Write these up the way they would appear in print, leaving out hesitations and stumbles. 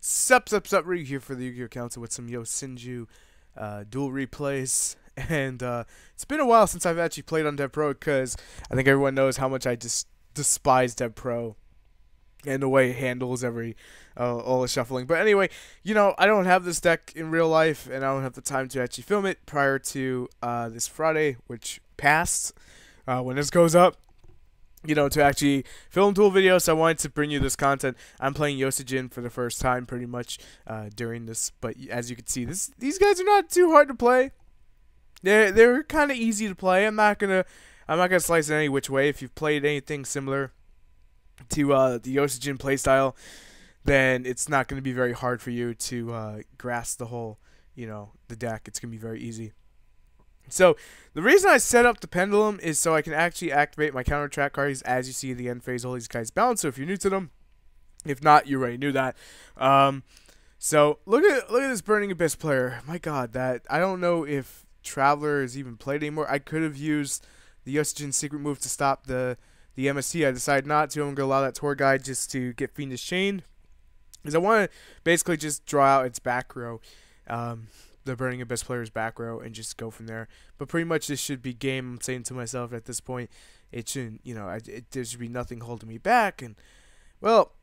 Sup, Ryu here for the Yu-Gi-Oh! Council with some Yosenju dual replays. And it's been a while since I've actually played on Dev Pro because I think everyone knows how much I just despise Dev Pro and the way it handles all the shuffling. But anyway, I don't have this deck in real life, and I don't have the time to actually film it prior to this Friday, which passed when this goes up. To actually film dual videos, so I wanted to bring you this content. I'm playing Yosenju for the first time pretty much during this, but as you can see, these guys are not too hard to play. They're kind of easy to play. I'm not gonna slice it any which way. If you've played anything similar to the Yosenju playstyle, then it's not going to be very hard for you to grasp the whole, the deck. It's going to be very easy. So, the reason I set up the pendulum is so I can actually activate my counter track cards. As you see in the end phase, all these guys bounce, so if you're new to them, if not, you already knew that. So, look at this Burning Abyss player. My god, I don't know if Traveler is even played anymore. I could have used the Yosenju secret move to stop the MST. I decided not to. I'm going to allow that tour guide just to get Fiendish Chain, because I want to basically just draw out its back row. The Burning Abyss player's back row, and just go from there. But pretty much this should be game. I'm saying to myself at this point, it shouldn't, there should be nothing holding me back. And, well,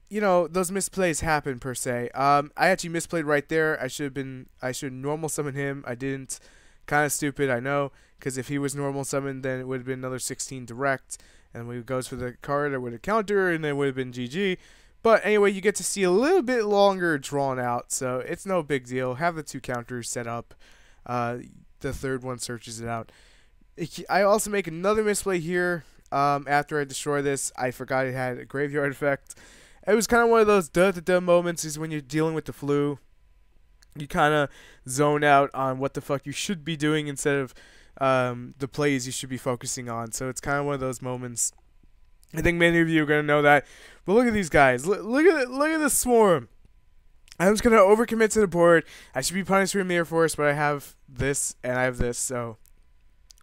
those misplays happen per se. I actually misplayed right there. I should normal summon him. I didn't. Kind of stupid, I know, because if he was normal summoned, then it would have been another 16 direct. And when he goes for the card, I would have counter, and then it would have been GG. But anyway, you get to see a little bit longer drawn out, so it's no big deal. Have the two counters set up. The third one searches it out. I also make another misplay here. After I destroy this, I forgot it had a graveyard effect. It was kind of one of those duh moments is when you're dealing with the flu. You kind of zone out on what the fuck you should be doing instead of the plays you should be focusing on. So it's kind of one of those moments. I think many of you are going to know that. But look at these guys. Look at this swarm. I'm just going to overcommit to the board. I should be punished for Mirror Force, but I have this and I have this. So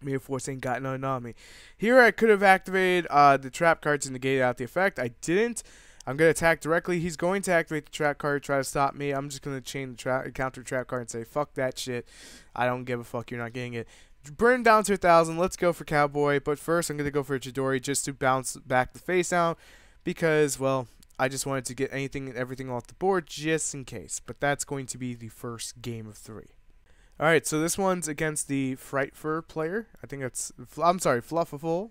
Mirror Force ain't got nothing on me. Here I could have activated the trap card to negate out the effect. I didn't. I'm going to attack directly. He's going to activate the trap card, try to stop me. I'm just going to chain the counter trap card and say, fuck that shit. I don't give a fuck. You're not getting it. Burn down to 1,000. Let's go for Cowboy. But first, I'm going to go for a Chidori just to bounce back the face down because, well, I just wanted to get anything and everything off the board just in case. But that's going to be the first game of 3. Alright, so this one's against the Frightfur player. I think that's, I'm sorry, Fluffal.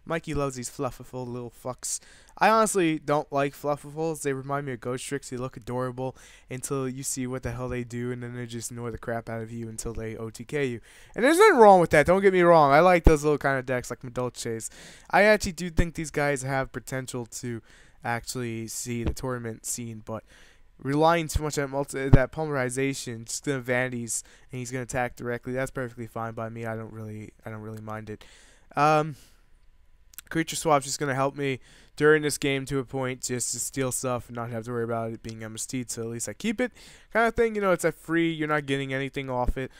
Mikey loves these Fluffal little fucks. I honestly don't like Fluffals. They remind me of Ghost Tricks. They look adorable until you see what the hell they do, and then they just annoy the crap out of you until they OTK you. And there's nothing wrong with that, don't get me wrong. I like those little kind of decks like Madolches. I actually do think these guys have potential to actually see the tournament scene, but relying too much on that polymerization, just gonna vanities, and he's gonna attack directly. That's perfectly fine by me. I don't really mind it. Creature swap's just gonna help me during this game to a point, just to steal stuff and not have to worry about it being MST'd. So at least I keep it, kind of thing. It's a free. You're not getting anything off it.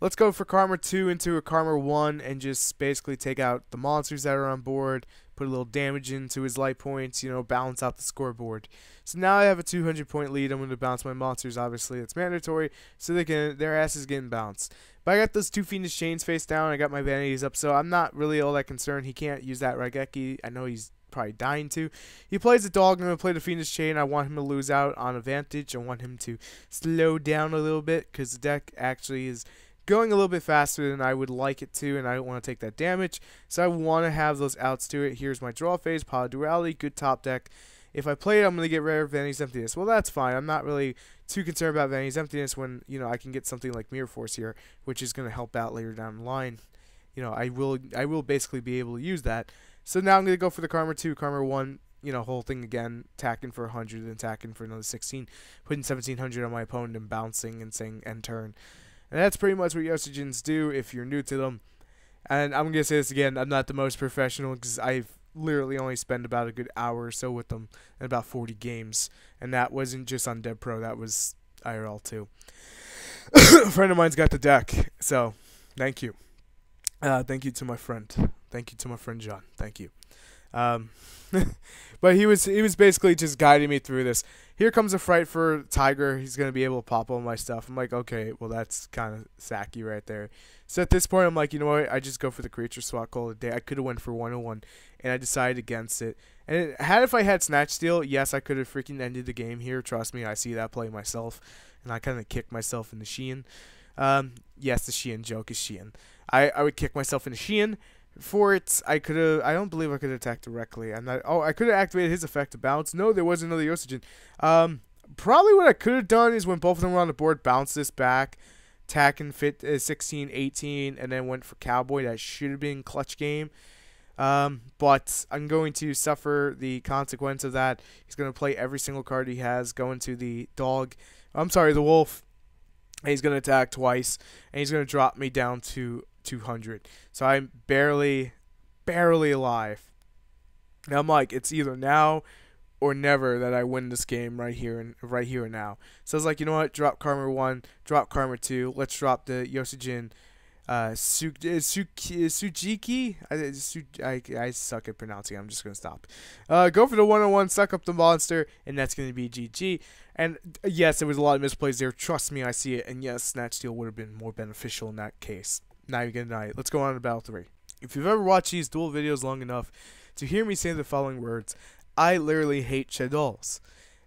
Let's go for Karma 2 into a Karma 1 and just basically take out the monsters that are on board, put a little damage into his light points, balance out the scoreboard. So now I have a 200-point lead. I'm going to bounce my monsters, obviously. It's mandatory, so their ass is getting bounced. But I got those two Fiendish Chains face down. I got my vanities up, so I'm not really all that concerned. He can't use that Raigeki. I know he's probably dying to. He plays the dog. I'm going to play the Fiendish Chain. I want him to lose out on advantage. I want him to slow down a little bit because the deck actually is going a little bit faster than I would like it to, and I don't want to take that damage. So I want to have those outs to it. Here's my draw phase, Poly Duality, good top deck. If I play it, I'm going to get rid of Vanity's Emptiness. Well, that's fine. I'm not really too concerned about Vanity's Emptiness when, I can get something like Mirror Force here, which is going to help out later down the line. I will basically be able to use that. So now I'm going to go for the Karma 2, Karma 1, whole thing again, attacking for 100 and attacking for another 16, putting 1,700 on my opponent and bouncing and saying end turn. And that's pretty much what Yosenjuns do if you're new to them. And I'm going to say this again, I'm not the most professional because I've literally only spent about a good hour or so with them and about 40 games. And that wasn't just on Dev Pro, that was IRL too. A friend of mine's got the deck, so thank you. Thank you to my friend. Thank you to my friend John. Thank you. Um, but he was basically just guiding me through this. Here comes a fright for Tiger. He's gonna be able to pop all my stuff. I'm like, okay, well that's kind of sacky right there. So at this point, I'm like, you know what? I just go for the creature swap, call it a day. I could have went for 101, and I decided against it. And if I had Snatch Steal, yes, I could have freaking ended the game here. Trust me, I see that play myself, and I kind of kicked myself in the Shein. Yes, the Shein joke is Shein. I would kick myself in the Shein. For it, I don't believe I could attack directly. I could have activated his effect to bounce. No, there was another Yosenju. Probably what I could have done is when both of them were on the board, bounce this back, attack and fit 16, 18, and then went for Cowboy. That should have been clutch game. But I'm going to suffer the consequence of that. He's going to play every single card he has, go into the the wolf. And he's going to attack twice, and he's going to drop me down to 200. So I'm barely alive. And I'm like, it's either now or never that I win this game right here and now. So I was like, you know what? Drop Karma 1, drop Karma 2. Let's drop the Yosenju Sujiki. I suck at pronouncing. I'm just gonna stop. Go for the 101, suck up the monster, and that's gonna be GG. And yes, there was a lot of misplays there. Trust me, I see it. And yes, Snatch Steal would have been more beneficial in that case. Now you're gonna deny it. Let's go on to Battle 3. If you've ever watched these duel videos long enough to hear me say the following words, I literally hate Shadolls.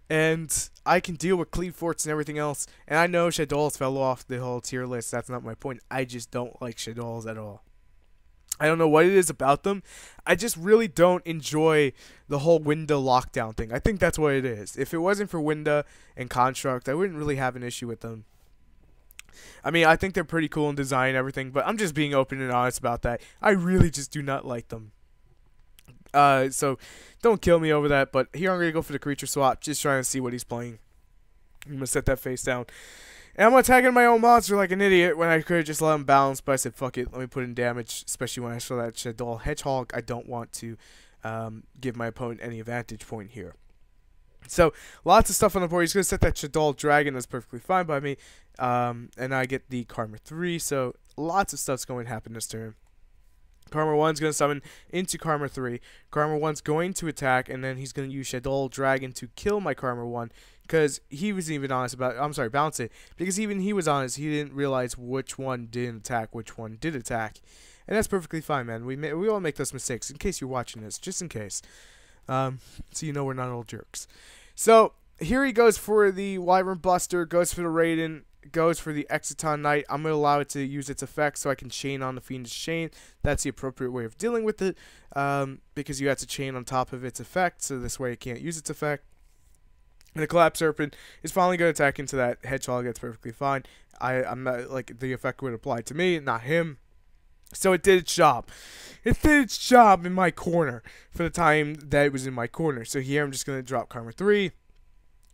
And I can deal with Cleave Forts and everything else. And I know Shadolls fell off the whole tier list. That's not my point. I just don't like Shadolls at all. I don't know what it is about them. I just really don't enjoy the whole Winda lockdown thing. I think that's what it is. If it wasn't for Winda and Construct, I wouldn't really have an issue with them. I mean, I think they're pretty cool in design and everything, but I'm just being open and honest about that. I really just do not like them. So don't kill me over that, but here I'm going to go for the creature swap, just trying to see what he's playing. I'm going to set that face down. And I'm attacking my own monster like an idiot when I could have just let him bounce, but I said, fuck it, let me put in damage, especially when I saw that Shadoll Hedgehog. I don't want to give my opponent any advantage point here. So, lots of stuff on the board. He's going to set that Shadoll Dragon. That's perfectly fine by me. And I get the Karma 3, so lots of stuff's going to happen this turn. Karma 1's going to summon into Karma 3. Karma 1's going to attack, and then he's going to use Shadoll Dragon to kill my Karma 1. Because he was even honest about it. I'm sorry, bounce it. Because even he was honest, he didn't realize which one didn't attack, which one did attack. And that's perfectly fine, man. We all make those mistakes, in case you're watching this, just in case. So you know we're not all jerks. So, here he goes for the Wyvern Buster, goes for the Raiden, goes for the Exciton Knight. I'm going to allow it to use its effect so I can chain on the Fiendish Chain. That's the appropriate way of dealing with it, because you have to chain on top of its effect, so this way it can't use its effect. And the Collapse Serpent is finally going to attack into that Hedgehog. That's perfectly fine. I'm not, like, the effect would apply to me, not him. So it did its job. It did its job in my corner for the time that it was in my corner. So here I'm just going to drop Karma 3.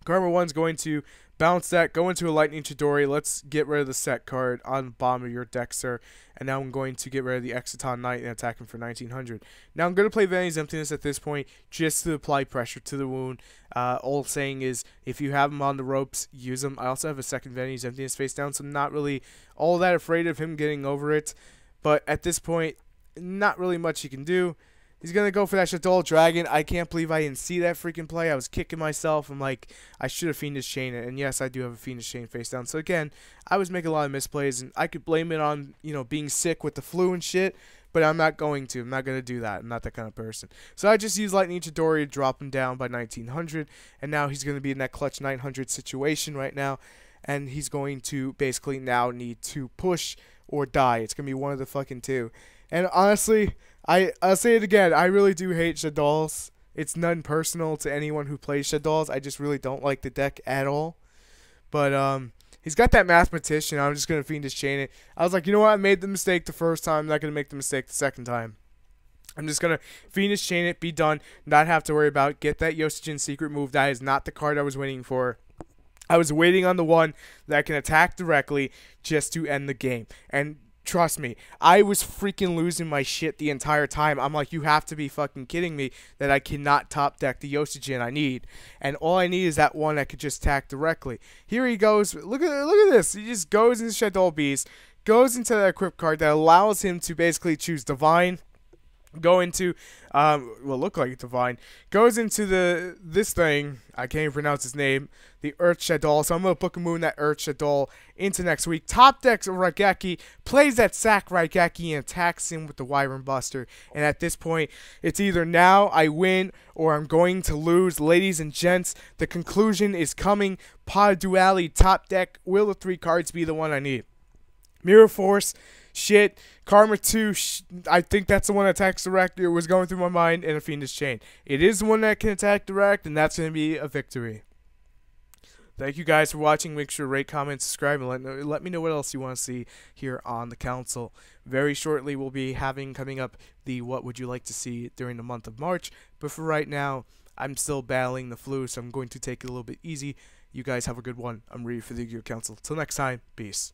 Karma 1's going to bounce that, go into a Lightning Chidori. Let's get rid of the set card on the bottom of your deck, sir. And now I'm going to get rid of the Exciton Knight and attack him for 1900. Now I'm going to play Vanity's Emptiness at this point just to apply pressure to the wound. All saying is, if you have him on the ropes, use him. I also have a second Vanity's Emptiness face down, so I'm not really all that afraid of him getting over it. But at this point, not really much you can do. He's going to go for that Shadoll Dragon. I can't believe I didn't see that freaking play. I was kicking myself. I'm like, I should have Fiendish Chain it. And yes, I do have a Fiendish Chain face down. So again, I was making a lot of misplays. And I could blame it on, you know, being sick with the flu and shit. But I'm not going to. I'm not going to do that. I'm not that kind of person. So I just used Lightning Chidori to drop him down by 1900. And now he's going to be in that clutch 900 situation right now. And he's going to basically now need to push or die. It's going to be one of the fucking two. And honestly, I'll say it again. I really do hate Shadolls. It's none personal to anyone who plays Shadolls. I just really don't like the deck at all. But he's got that Mathematician. I'm just going to Fiendish Chain it. I was like, you know what? I made the mistake the first time. I'm not going to make the mistake the second time. I'm just going to Fiendish Chain it, be done, not have to worry about it. Get that Yosenju secret move. That is not the card I was waiting for. I was waiting on the one that can attack directly just to end the game. And trust me, I was freaking losing my shit the entire time. I'm like, you have to be fucking kidding me that I cannot top deck the Yosenju I need. And all I need is that one that could just attack directly. Here he goes. Look at this. He just goes into Shadoll Beast, goes into that equip card that allows him to basically choose Divine go into what look like a divine, goes into this thing. I can't even pronounce his name. The Earth Shadoll. So I'm gonna book a moon that Earth Shadoll into next week. Top decks Raigeki, plays that sack Raigeki and attacks him with the Wyvern Buster. And at this point, it's either now I win or I'm going to lose. Ladies and gents, the conclusion is coming. Pod Duality top deck. Will the 3 cards be the one I need? Mirror Force, shit. Karma 2, I think that's the one that attacks direct. It was going through my mind. And a Fiendish Chain. It is the one that can attack direct, and that's going to be a victory. Thank you guys for watching. Make sure to rate, comment, subscribe, and let me know what else you want to see here on the council. Very shortly, we'll be coming up the What Would You Like to See during the month of March. But for right now, I'm still battling the flu, so I'm going to take it a little bit easy. You guys have a good one. I'm ready for the Yu-Gi-Oh! Council. Till next time, peace.